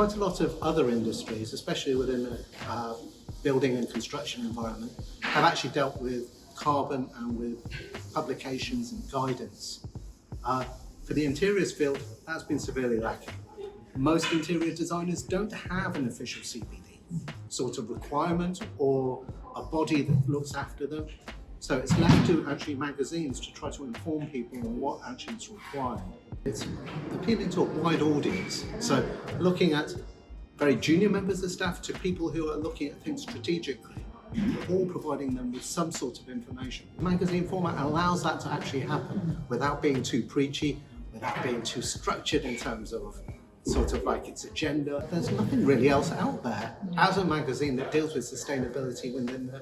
quite a lot of other industries, especially within the building and construction environment, have actually dealt with carbon and with publications and guidance. For the interiors field, that's been severely lacking. Most interior designers don't have an official CPD sort of requirement or a body that looks after them. So it's left to actually magazines to try to inform people on what actually is required. It's appealing to a wide audience. So looking at very junior members of staff to people who are looking at things strategically, all providing them with some sort of information. The magazine format allows that to actually happen without being too preachy, without being too structured in terms of sort of like its agenda. There's nothing really else out there as a magazine that deals with sustainability within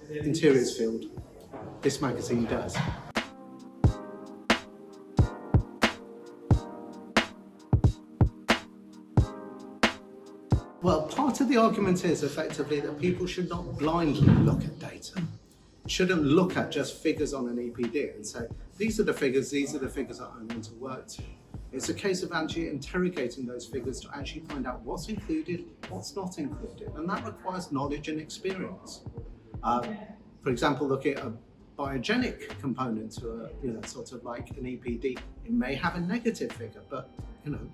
the interiors field. This magazine does. Well, part of the argument is effectively that people should not blindly look at data. Shouldn't look at just figures on an EPD and say, these are the figures that I'm going to work to. It's a case of actually interrogating those figures to actually find out what's included, what's not included, and that requires knowledge and experience. For example, looking at a biogenic component to a, sort of like an EPD, it may have a negative figure, but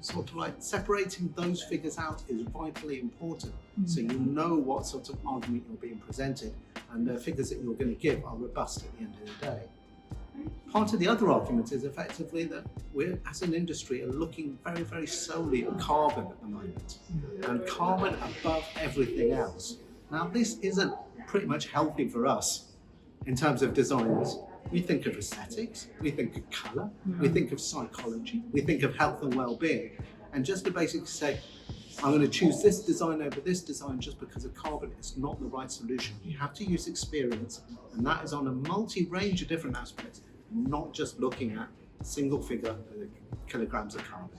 sort of like separating those figures out is vitally important. So you know what sort of argument you're being presented, and the figures that you're going to give are robust at the end of the day. Part of the other argument is effectively that we, as an industry, are looking very, very solely at carbon at the moment, and carbon above everything else. Now, this isn't pretty much healthy for us in terms of designers. We think of aesthetics, we think of colour, we think of psychology, we think of health and well-being, and just to basically say, I'm going to choose this design over this design just because of carbon is not the right solution. You have to use experience, and that is on a multi-range of different aspects, not just looking at a single figure of kilograms of carbon.